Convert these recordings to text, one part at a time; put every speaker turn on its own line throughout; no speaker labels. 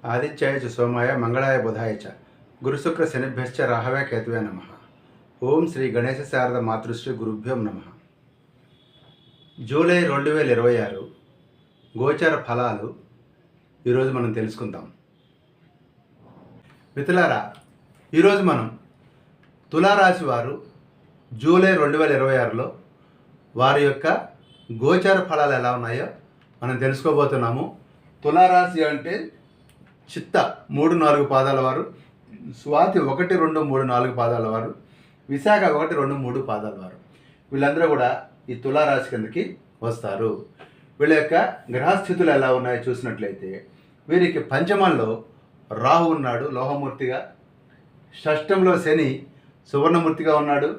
ఆదిత్యాయ చ సోమాయ మంగళాయ బుధాయ చ గురుశుక్ర శనిభ్యశ్చ రాహవే కేతువే నమ. ఓం శ్రీ గణేశ శారద మాతృశ్రీ గురుభ్యోం నమ. జూలై 2026 గోచర ఫలాలు ఈరోజు మనం తెలుసుకుందాం. మిత్రులారా, ఈరోజు మనం తులారాశి వారు జూలై 2026లో వారి యొక్క గోచర ఫలాలు ఎలా ఉన్నాయో మనం తెలుసుకోబోతున్నాము. తులారాశి అంటే చిత్త 3-4 పాదాల వారు, స్వాతి 1-2-3-4 పాదాల వారు, విశాఖ 1-2-3 పాదాల వారు, వీళ్ళందరూ కూడా ఈ తులారాశి కిందకి వస్తారు. వీళ్ళ యొక్క గ్రహస్థితులు ఎలా ఉన్నాయో చూసినట్లయితే వీరికి పంచమంలో రాహు ఉన్నాడు లోహమూర్తిగా, షష్టంలో శని సువర్ణమూర్తిగా ఉన్నాడు.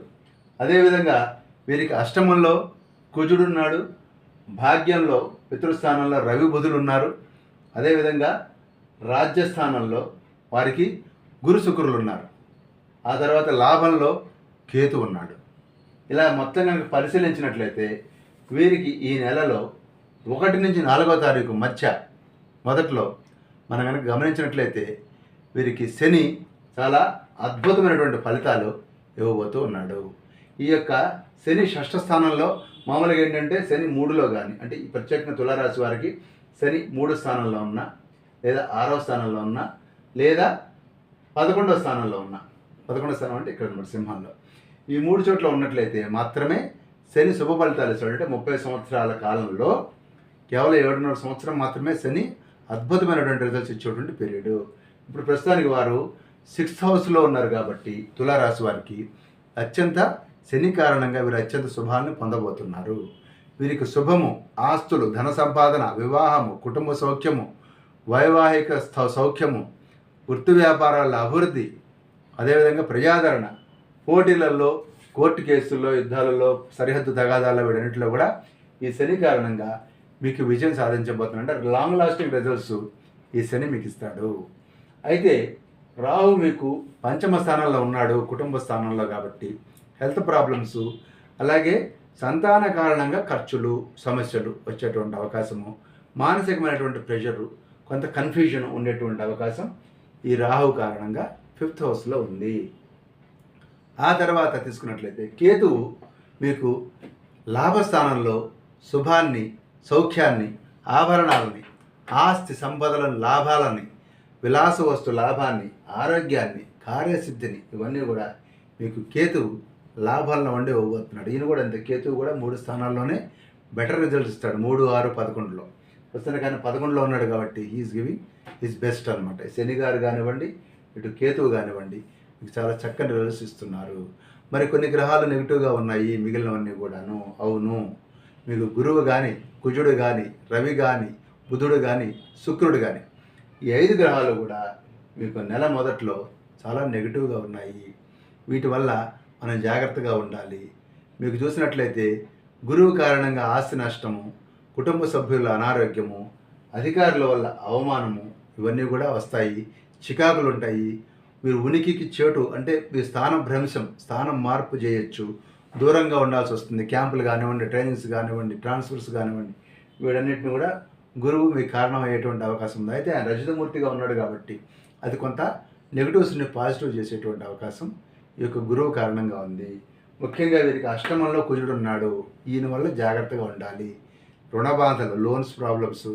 అదేవిధంగా వీరికి అష్టమంలో కుజుడు ఉన్నాడు, భాగ్యంలో పితృస్థానంలో రవి బుధులు ఉన్నారు. అదేవిధంగా రాజ్యస్థానంలో వారికి గురు శుక్రులు ఉన్నారు. ఆ తర్వాత లాభంలో కేతు ఉన్నాడు. ఇలా మొత్తం కనుక పరిశీలించినట్లయితే వీరికి ఈ నెలలో 1 నుంచి 4వ తారీఖు మధ్య మొదట్లో మనం కనుక గమనించినట్లయితే వీరికి శని చాలా అద్భుతమైనటువంటి ఫలితాలు ఇవ్వబోతూ ఉన్నాడు. ఈ యొక్క శని షష్ఠ స్థానంలో మామూలుగా ఏంటంటే శని 3లో కానీ, అంటే ఈ ప్రత్యేకంగా తులారాశి వారికి శని 3 స్థానంలో ఉన్న, లేదా 6వ స్థానంలో ఉన్న, లేదా 11వ స్థానంలో ఉన్న, 11వ స్థానం అంటే ఇక్కడ ఉన్న సింహంలో, ఈ 3 చోట్ల ఉన్నట్లయితే మాత్రమే శని శుభ ఫలితాలు ఇస్తాడు. అంటే 30 సంవత్సరాల కాలంలో కేవలం 7.5 సంవత్సరం మాత్రమే శని అద్భుతమైనటువంటి రిజల్ట్స్ ఇచ్చేటువంటి పీరియడ్. ఇప్పుడు ప్రస్తుతానికి వారు 6th హౌస్లో ఉన్నారు కాబట్టి తులారాశి వారికి అత్యంత శని కారణంగా వీరు అత్యంత శుభాన్ని పొందబోతున్నారు. వీరికి శుభము, ఆస్తులు, ధన సంపాదన, వివాహము, కుటుంబ సౌఖ్యము, వైవాహిక సౌఖ్యము, వృత్తి వ్యాపారాల అభివృద్ధి, అదేవిధంగా ప్రజాదరణ, పోటీలలో, కోర్టు కేసుల్లో, యుద్ధాలలో, సరిహద్దు తగాదాల్లో వీటన్నిటిలో కూడా ఈ శని కారణంగా మీకు విజయం సాధించబోతున్నారు. అంటే లాంగ్ లాస్టింగ్ రిజల్ట్స్ ఈ శని మీకు ఇస్తాడు. అయితే రాహు మీకు పంచమ స్థానంలో ఉన్నాడు, కుటుంబ స్థానంలో, కాబట్టి హెల్త్ ప్రాబ్లమ్స్, అలాగే సంతాన కారణంగా ఖర్చులు, సమస్యలు వచ్చేటువంటి అవకాశము, మానసికమైనటువంటి ప్రెషరు, కొంత కన్ఫ్యూజన్ ఉండేటువంటి అవకాశం ఈ రాహు కారణంగా 5th హౌస్లో ఉంది. ఆ తర్వాత తీసుకున్నట్లయితే కేతువు మీకు లాభస్థానంలో శుభాన్ని, సౌఖ్యాన్ని, ఆభరణాలని, ఆస్తి సంపదలను, లాభాలని, విలాస వస్తు లాభాన్ని, ఆరోగ్యాన్ని, కార్యసిద్ధిని, ఇవన్నీ కూడా మీకు కేతువు లాభాలను వండి ఇవ్వబోతున్నాడు. ఈయన కూడా అంతే, కేతువు కూడా 3 స్థానాల్లోనే బెటర్ రిజల్ట్స్ ఇస్తాడు. 3, 6, 11లో వస్తుంది. కానీ 11లో ఉన్నాడు కాబట్టి హీఈస్ గివింగ్ హిస్ బెస్ట్ అనమాట. శని గారు కానివ్వండి, ఇటు కేతువు కానివ్వండి, మీకు చాలా చక్కని రిజల్ట్స్ ఇస్తున్నారు. మరి కొన్ని గ్రహాలు నెగిటివ్గా ఉన్నాయి, మిగిలినవన్నీ కూడాను. అవును, మీకు గురువు కానీ, కుజుడు కానీ, రవి కానీ, బుధుడు కానీ, శుక్రుడు కానీ, ఈ 5 గ్రహాలు కూడా మీకు నెల మొదట్లో చాలా నెగిటివ్గా ఉన్నాయి. వీటి వల్ల మనం జాగ్రత్తగా ఉండాలి. మీకు చూసినట్లయితే గురువు కారణంగా ఆస్తి నష్టము, కుటుంబ సభ్యుల అనారోగ్యము, అధికారుల వల్ల అవమానము, ఇవన్నీ కూడా వస్తాయి. చికాకులు ఉంటాయి. మీరు ఉనికికి చేటు, అంటే మీ స్థానం భ్రంశం, స్థానం మార్పు చేయొచ్చు, దూరంగా ఉండాల్సి వస్తుంది. క్యాంపులు కానివ్వండి, ట్రైనింగ్స్ కానివ్వండి, ట్రాన్స్ఫర్స్ కానివ్వండి, వీటన్నిటిని కూడా గురువు మీకు కారణం అయ్యేటువంటి అవకాశం ఉంది. అయితే ఆయన రజతమూర్తిగా ఉన్నాడు కాబట్టి అది కొంత నెగిటివ్స్ని పాజిటివ్ చేసేటువంటి అవకాశం ఈ యొక్క గురువు కారణంగా ఉంది. ముఖ్యంగా వీరికి అష్టమంలో కుజుడు ఉన్నాడు. ఈయన వల్ల జాగ్రత్తగా ఉండాలి. రుణబాధలు, లోన్స్ ప్రాబ్లమ్స్,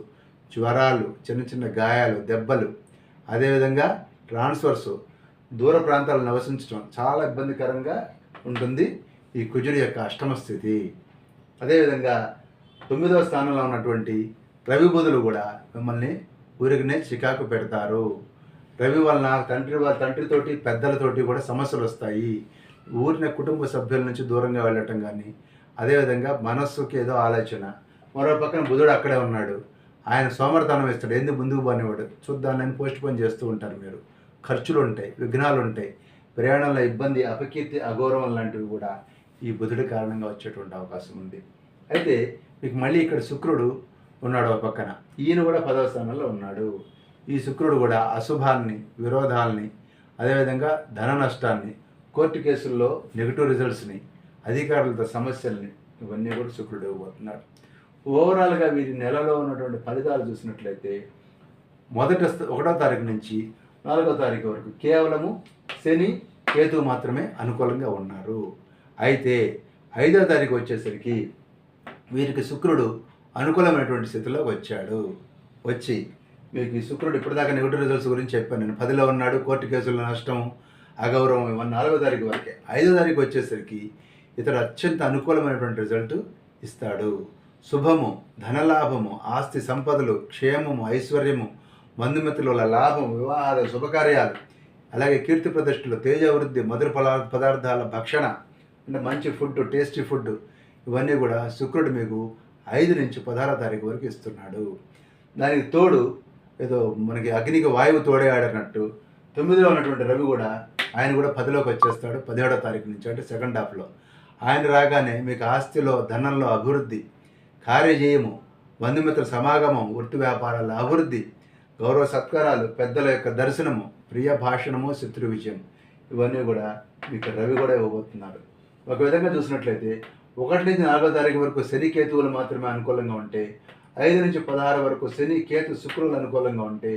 జ్వరాలు, చిన్న చిన్న గాయాలు, దెబ్బలు, అదేవిధంగా ట్రాన్స్ఫర్స్, దూర ప్రాంతాలు నివసించడం చాలా ఇబ్బందికరంగా ఉంటుంది ఈ కుజుడి యొక్క అష్టమ స్థితి. అదేవిధంగా 9వ స్థానంలో ఉన్నటువంటి రవి బుధులు కూడా మిమ్మల్ని ఊరికనే చికాకు పెడతారు. రవి వలన తండ్రితోటి, పెద్దలతోటి కూడా సమస్యలు వస్తాయి. ఊరిన కుటుంబ సభ్యుల నుంచి దూరంగా వెళ్ళటం కానీ, అదేవిధంగా మనస్సుకి ఏదో ఆలోచన. మరో పక్కన బుధుడు అక్కడే ఉన్నాడు, ఆయన సోమర్తనం ఇస్తాడు, ఎందుకు ముందుకు పోనివాడు, చూద్దానని పోస్ట్ పోన్ చేస్తూ ఉంటారు. మీరు ఖర్చులు ఉంటాయి, విఘ్నాలు ఉంటాయి, ప్రయాణంలో ఇబ్బంది, అపకీర్తి, అగౌరవం లాంటివి కూడా ఈ బుధుడి కారణంగా వచ్చేటువంటి అవకాశం ఉంది. అయితే మీకు మళ్ళీ ఇక్కడ శుక్రుడు ఉన్నాడు ఒక పక్కన, ఈయన కూడా 10వ స్థానంలో ఉన్నాడు. ఈ శుక్రుడు కూడా అశుభాన్ని, విరోధాలని, అదేవిధంగా ధన నష్టాన్ని, కోర్టు కేసుల్లో నెగిటివ్ రిజల్ట్స్ని, అధికారులతో సమస్యల్ని, ఇవన్నీ కూడా శుక్రుడు ఇవ్వబోతున్నాడు. ఓవరాల్గా వీరి నెలలో ఉన్నటువంటి ఫలితాలు చూసినట్లయితే ఒకటో తారీఖు నుంచి 4వ తారీఖు వరకు కేవలము శని కేతువు మాత్రమే అనుకూలంగా ఉన్నారు. అయితే 5వ తారీఖు వచ్చేసరికి వీరికి శుక్రుడు అనుకూలమైనటువంటి స్థితిలో వచ్చి మీకు ఈ శుక్రుడు ఇప్పటిదాకా నెగిటివ్ రిజల్ట్స్ గురించి చెప్పాను నేను. 10లో ఉన్నాడు, కోర్టు కేసుల నష్టం, అగౌరవం, ఇవన్నీ 4వ తారీఖు వరకే. 5వ తారీఖు వచ్చేసరికి ఇతడు అత్యంత అనుకూలమైనటువంటి రిజల్ట్ ఇస్తాడు. శుభము, ధనలాభము, ఆస్తి సంపదలు, క్షేమము, ఐశ్వర్యము, బంధుమిత్రుల లాభం, వివాహాలు, శుభకార్యాలు, అలాగే కీర్తి ప్రతిష్టలు, తేజవృద్ధి, మధుర పదార్థాల భక్షణ, అంటే మంచి ఫుడ్, టేస్టీ ఫుడ్, ఇవన్నీ కూడా శుక్రుడు మీకు 5 నుంచి 16వ తారీఖు వరకు ఇస్తున్నాడు. దానికి తోడు ఏదో మనకి అగ్నికి వాయువు తోడే ఆడినట్టు 9లో ఉన్నటువంటి రవి కూడా ఆయన కూడా 10లోకి వచ్చేస్తాడు 17వ తారీఖు నుంచి, అంటే సెకండ్ హాఫ్లో. ఆయన రాగానే మీకు ఆస్తిలో, ధనంలో అభివృద్ధి, కార్యజయము, బంధుమిత్ర సమాగమం, వృత్తి వ్యాపారాల అభివృద్ధి, గౌరవ సత్కారాలు, పెద్దల యొక్క దర్శనము, ప్రియ భాషణము, శత్రు విజయం, ఇవన్నీ కూడా మీకు రవి కూడా ఇవ్వబోతున్నారు. ఒక విధంగా చూసినట్లయితే 1 నుంచి 4వ తారీఖు వరకు శని కేతువులు మాత్రమే అనుకూలంగా ఉంటే, 5 నుంచి 16 వరకు శని కేతు శుక్రులు అనుకూలంగా ఉంటే,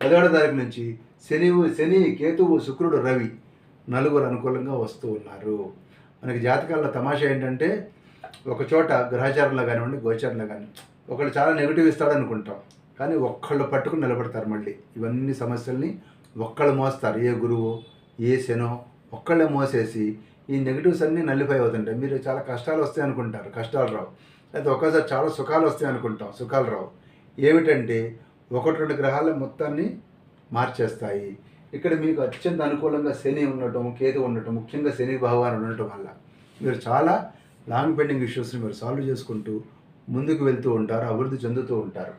17వ తారీఖు నుంచి శని కేతువు శుక్రుడు రవి నలుగురు అనుకూలంగా వస్తూ ఉన్నారు. మనకి జాతకాల తమాషా ఏంటంటే, ఒక చోట గ్రహచారంలో కానివ్వండి, గోచారంలో కానీ ఒకళ్ళు చాలా నెగిటివ్ ఇస్తాడు అనుకుంటాం, కానీ ఒక్కళ్ళు పట్టుకుని నిలబడతారు. మళ్ళీ ఇవన్నీ సమస్యల్ని ఒక్కళ్ళు మోస్తారు. ఏ గురువు, ఏ శనో ఒక్కళ్ళే మోసేసి ఈ నెగిటివ్స్ అన్నీ నల్లిఫై అవుతుంటాయి. మీరు చాలా కష్టాలు వస్తాయి అనుకుంటారు, కష్టాలు రావు. అయితే ఒక్కసారి చాలా సుఖాలు వస్తాయి అనుకుంటాం, సుఖాలు రావు. ఏమిటంటే 1-2 గ్రహాల మొత్తాన్ని మార్చేస్తాయి. ఇక్కడ మీకు అత్యంత అనుకూలంగా శని ఉండటం, కేతు ఉండటం, ముఖ్యంగా శని భగవానుడు ఉండటం వల్ల మీరు చాలా లాంగ్ పెండింగ్ ఇష్యూస్ని మీరు సాల్వ్ చేసుకుంటూ ముందుకు వెళ్తూ ఉంటారు, అభివృద్ధి చెందుతూ ఉంటారు.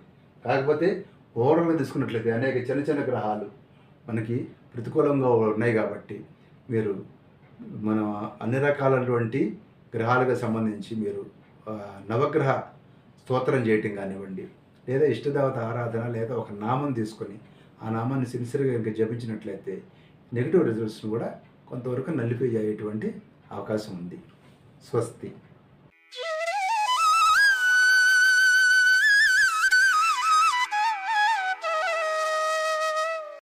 కాకపోతే ఓవరాల్గా తీసుకున్నట్లయితే అనేక చిన్న చిన్న గ్రహాలు మనకి ప్రతికూలంగా ఉన్నాయి కాబట్టి మీరు మన అన్ని రకాలైనటువంటి గ్రహాలకు సంబంధించి మీరు నవగ్రహ స్తోత్రం చేయటం కానివ్వండి, లేదా ఇష్టదేవత ఆరాధన, లేదా ఒక నామం తీసుకొని ఆ నామాన్ని సిన్సియర్గా ఇంకా జపించినట్లయితే నెగిటివ్ రిజల్ట్స్ను కూడా కొంతవరకు నలిపి అయ్యేటువంటి అవకాశం ఉంది. స్వస్తి.